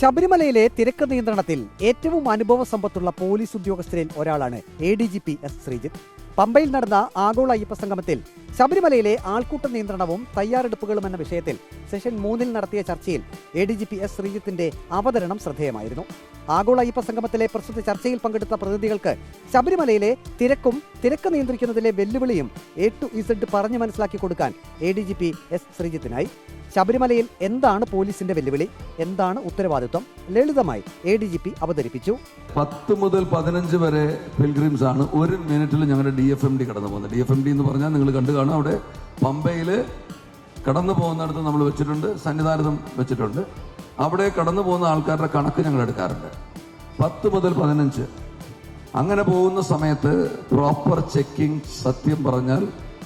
ശബരിമലയിലെ തിരക്ക് നിയന്ത്രണത്തിൽ ഏറ്റവും അനുഭവ സമ്പത്തുള്ള പോലീസ് ഉദ്യോഗസ്ഥരിൽ ഒരാളാണ് ADGP S. ശ്രീജിത്ത്. പമ്പയിൽ നടന്ന ആഗോള അയ്യപ്പ സംഗമത്തിൽ ശബരിമലയിലെ ആൾക്കൂട്ട നിയന്ത്രണവും തയ്യാറെടുപ്പുകളും എന്ന വിഷയത്തിൽ സെഷൻ 3 നടത്തിയ ചർച്ചയിൽ ADGP S. ശ്രീജിത്തിന്റെ അവതരണം ശ്രദ്ധേയമായിരുന്നു. ആഗോള അയ്യപ്പ സംഗമത്തിലെ പ്രസ്തുത ചർച്ചയിൽ പങ്കെടുത്ത പ്രതിനിധികൾക്ക് ശബരിമലയിലെ തിരക്ക് നിയന്ത്രിക്കുന്നതിലെ വെല്ലുവിളിയും A to Z പറഞ്ഞു മനസ്സിലാക്കി കൊടുക്കാൻ ADGP S. ശ്രീജിത്തിനായി. ശബരിമലയിൽ എന്താണ് പോലീസിന്റെ വെല്ലുവിളി, എന്താണ് ഉത്തരവാദിത്വം, ലളിതമായി ADGP അവതരിപ്പിച്ചു. 10 മുതൽ 15 വരെ പിൽഗ്രിംസ് ആണ് ഒരു മിനിറ്റിൽ ഞങ്ങളുടെ DFMD കടന്നു പോകുന്നത്. DFMD എന്ന് പറഞ്ഞാൽ നിങ്ങൾ കണ്ടു കാണും, അവിടെ പമ്പയിൽ കടന്നു പോകുന്നിടത്ത് നമ്മൾ വെച്ചിട്ടുണ്ട്, സന്നിധാനത്തും വെച്ചിട്ടുണ്ട്. അവിടെ കടന്നു പോകുന്ന ആൾക്കാരുടെ കണക്ക് ഞങ്ങൾ എടുക്കാറുണ്ട്. 10 മുതൽ 15 അങ്ങനെ പോകുന്ന സമയത്ത് പ്രോപ്പർ ചെക്കിംഗ് സത്യം പറഞ്ഞാൽ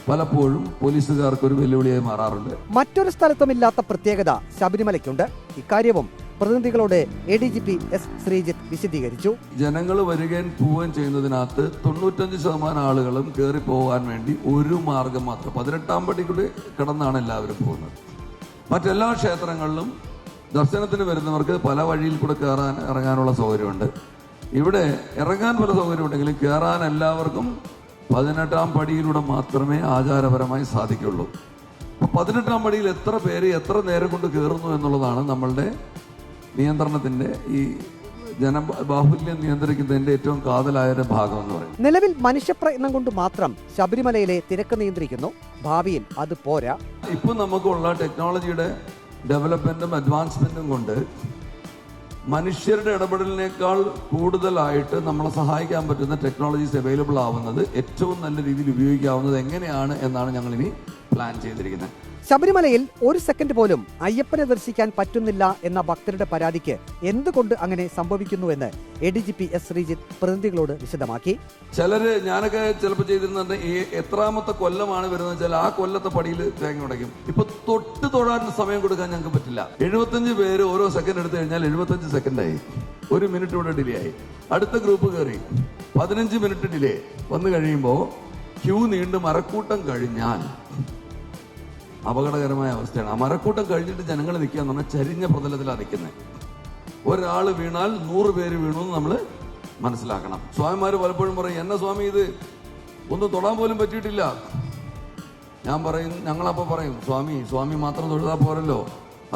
പലപ്പോഴും പോലീസുകാർക്ക് ഒരു വെല്ലുവിളിയായി മാറാറുണ്ട്. മറ്റൊരു സ്ഥലത്തുമില്ലാത്ത പ്രത്യേകത ശബരിമലയ്ക്കുണ്ട്. ഇക്കാര്യവും പ്രതിനിധികളോട് ADGP S. ശ്രീജിത്ത് വിശദീകരിച്ചു. ജനങ്ങൾ വരികയും പോവുകയും ചെയ്യുന്നതിനകത്ത് 95% ആളുകളും കയറി പോകാൻ വേണ്ടി ഒരു മാർഗം മാത്രം 18-ാം പടി കൂടി കടന്നാണ് എല്ലാവരും പോകുന്നത്. മറ്റെല്ലാ ക്ഷേത്രങ്ങളിലും ദർശനത്തിന് വരുന്നവർക്ക് പല വഴിയിൽ കൂടെ കയറാൻ ഇറങ്ങാനുള്ള സൗകര്യമുണ്ട്. ഇവിടെ ഇറങ്ങാൻ പല സൗകര്യമുണ്ടെങ്കിലും കയറാൻ എല്ലാവർക്കും 18-ാം പടിയിലൂടെ മാത്രമേ ആചാരപരമായി സാധിക്കുള്ളൂ. അപ്പോൾ 18-ാം പടിയിൽ എത്ര പേര് എത്ര നേരം കൊണ്ട് കയറുന്നു എന്നുള്ളതാണ് നമ്മളുടെ നിയന്ത്രണത്തിന്റെ ഈ ജനബാഹുല്യം നിയന്ത്രിക്കുന്നതിന്റെ ഏറ്റവും കാതലായ ഭാഗം എന്ന് പറയുന്നത്. നിലവിൽ മനുഷ്യപ്രയത്നം കൊണ്ട് മാത്രം ശബരിമലയിലെ തിരക്ക് നിയന്ത്രിക്കുന്നു. ഭാവിയിൽ അത് പോരാ. ഇപ്പൊ നമുക്കുള്ള ടെക്നോളജിയുടെ ഡെവലപ്മെന്റും അഡ്വാൻസ്മെന്റും കൊണ്ട് മനുഷ്യരുടെ ഇടപെടലിനേക്കാൾ കൂടുതലായിട്ട് നമ്മളെ സഹായിക്കാൻ പറ്റുന്ന ടെക്നോളജീസ് അവൈലബിൾ ആവുന്നത്, ഏറ്റവും നല്ല രീതിയിൽ ഉപയോഗിക്കാവുന്നത് എങ്ങനെയാണ് എന്നാണ് ഞങ്ങൾ ഇനി പ്ലാൻ ചെയ്തിരിക്കുന്നത്. ശബരിമലയിൽ ഒരു സെക്കൻഡ് പോലും അയ്യപ്പനെ ദർശിക്കാൻ പറ്റുന്നില്ല എന്ന ഭക്തരുടെ പരാതിക്ക് എന്തുകൊണ്ട് അങ്ങനെ സംഭവിക്കുന്നുവെന്ന് ADGP S. ശ്രീജിത്ത് പ്രതിനിധികളോട് വിശദമാക്കി. ചിലര് ഞാനൊക്കെ ചിലപ്പോൾ ചെയ്തിരുന്നുണ്ട്, എത്രാമത്തെ കൊല്ലമാണ് വരുന്നത് വെച്ചാൽ ആ കൊല്ലത്തെ പടിയിൽ തേങ്ങ ഉടയ്ക്കും. ഇപ്പൊ തൊട്ട് തൊഴാൻ സമയം കൊടുക്കാൻ ഞങ്ങൾക്ക് പറ്റില്ല. 75 പേര് ഓരോ സെക്കൻഡ് എടുത്തു കഴിഞ്ഞാൽ 75 സെക്കൻഡായി, 1 മിനിറ്റ് ഇവിടെ ഡിലേ ആയി. അടുത്ത ഗ്രൂപ്പ് കയറി 15 മിനിറ്റ് ഡിലേ വന്നു കഴിയുമ്പോൾ ക്യൂ നീണ്ട് മരക്കൂട്ടം കഴിഞ്ഞാൽ അപകടകരമായ അവസ്ഥയാണ്. ആ മരക്കൂട്ടം കഴിഞ്ഞിട്ട് ജനങ്ങൾ നിൽക്കുക എന്ന് പറഞ്ഞാൽ ചരിഞ്ഞ പ്രതലത്തിലാണ് നിൽക്കുന്നത്. ഒരാൾ വീണാൽ 100 പേര് വീണു എന്ന് നമ്മൾ മനസ്സിലാക്കണം. സ്വാമിമാർ പലപ്പോഴും പറയും, എന്നെ സ്വാമി ഇത് ഒന്നും തൊടാൻ പോലും പറ്റിയിട്ടില്ല. ഞാൻ പറയും, ഞങ്ങളപ്പോൾ പറയും, സ്വാമി മാത്രം തൊഴുതാൽ പോരല്ലോ,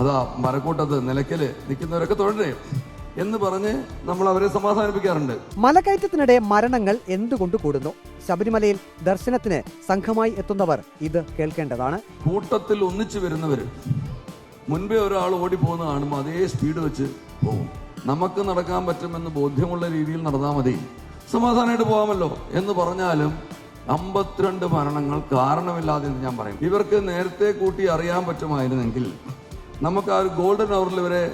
അതാ മരക്കൂട്ടത്ത് നിലയ്ക്കല് നിൽക്കുന്നവരൊക്കെ തൊഴണ്ടേ എന്ന് പറഞ്ഞ് നമ്മൾ അവരെ സമാധാനിപ്പിക്കാറുണ്ട്. മലകയറ്റത്തിനിടെ മരണങ്ങൾ എന്തുകൊണ്ട് കൂടുന്നു? ശബരിമലയിൽ ദർശനത്തിന് സംഘമായി എത്തുന്നവർ ഇത് കേൾക്കേണ്ടതാണ്. കൂട്ടത്തിൽ ഒന്നിച്ചു വരുന്നവർ മുൻപേ ഒരാൾ ഓടിപ്പോകുന്ന കാണുമ്പോൾ അതേ സ്പീഡ് വെച്ച് പോകും. നമുക്ക് നടക്കാൻ പറ്റുമെന്ന് ബോധ്യമുള്ള രീതിയിൽ നടന്നാൽ മതി, സമാധാനമായിട്ട് പോകാമല്ലോ എന്ന് പറഞ്ഞാലും 52 മരണങ്ങൾ കാരണമില്ലാതെ എന്ന് ഞാൻ പറയും. ഇവർക്ക് നേരത്തെ കൂട്ടി അറിയാൻ പറ്റുമായിരുന്നെങ്കിൽ, നമുക്ക് ആ ഒരു ഗോൾഡൻ അവറിൽ ഇവരെ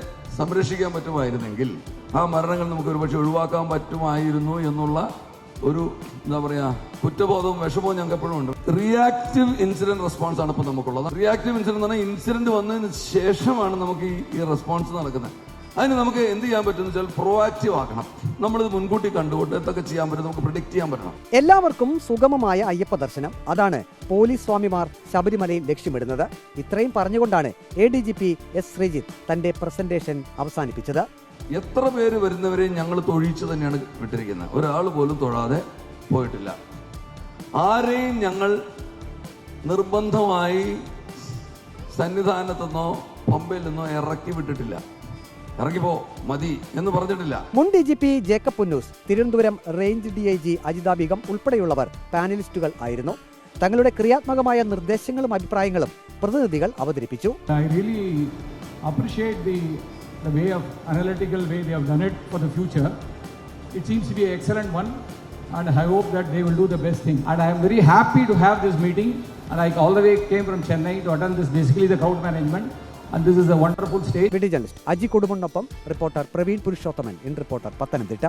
സംരക്ഷിക്കാൻ പറ്റുമായിരുന്നെങ്കിൽ ആ മരണങ്ങൾ നമുക്ക് ഒരുപക്ഷെ ഒഴിവാക്കാൻ പറ്റുമായിരുന്നു എന്നുള്ള ഒരു എന്താ പറയാ കുറ്റബോധവും വിഷമവും ഞങ്ങൾക്ക് എപ്പോഴും ഉണ്ട്. റിയാക്റ്റീവ് ഇൻസിഡന്റ് റെസ്പോൺസ് ആണ് ഇപ്പോൾ നമുക്കുള്ളത്. റിയാക്റ്റീവ് ഇൻസിഡന്റ് എന്ന് പറഞ്ഞാൽ ഇൻസിഡന്റ് വന്നതിന് ശേഷമാണ് നമുക്ക് ഈ റെസ്പോൺസ് നടക്കുന്നത്. അതിന് നമുക്ക് എന്ത് ചെയ്യാൻ പറ്റുമെന്ന് വെച്ചാൽ പ്രൊആക്റ്റീവ് ആക്കണം. നമ്മളിത് മുൻകൂട്ടി കണ്ടുകൊണ്ട് എന്തൊക്കെ ചെയ്യാൻ പറ്റും, നമുക്ക് പ്രിഡിക്റ്റ് ചെയ്യാൻ പറ്റണം. എല്ലാവർക്കും സുഗമമായ അയ്യപ്പ ദർശനം, അതാണ് പോലീസ് സ്വാമിമാർ ശബരിമലയിൽ ലക്ഷ്യമിടുന്നത്. ഇത്രയും പറഞ്ഞുകൊണ്ടാണ് ADGP S. ശ്രീജിത്ത് തന്റെ പ്രസന്റേഷൻ അവസാനിപ്പിച്ചത്. എത്ര പേര് വരുന്നവരെയും ഞങ്ങൾ തൊഴിച്ച് തന്നെയാണ് വിട്ടിരിക്കുന്നത്. ഒരാൾ പോലും തൊഴാതെ പോയിട്ടില്ല. ആരെയും ഞങ്ങൾ നിർബന്ധമായി സന്നിധാനത്തെന്നോ പമ്പയിൽ നിന്നോ ഇറക്കി വിട്ടിട്ടില്ല. ഇറങ്ങിപ്പോ മതി എന്ന് പറഞ്ഞിട്ടില്ല. മുൻ DGP Jacob Punnoose, Thiruvananthapuram range DIG Ajitha Begum ഉൾപ്പെടെയുള്ളവർ പാനലിസ്റ്റുകൾ ആയിരുന്നു. തങ്ങളുടെ ക്രിയാത്മകമായ നിർദ്ദേശങ്ങളും അഭിപ്രായങ്ങളും പ്രതിനിധികൾ അവതരിപ്പിച്ചു. The way of analytical way they have done it for the future, it seems to be an excellent one, and I hope that they will do the best thing. And I am very happy to have this meeting, and I all the way came from Chennai to attend this, basically the crowd management, and this is a wonderful stage. Video journalist Aji കൊടുമണ്ണൊപ്പം reporter Praveen Purushothaman, in reporter Pathanamthitta.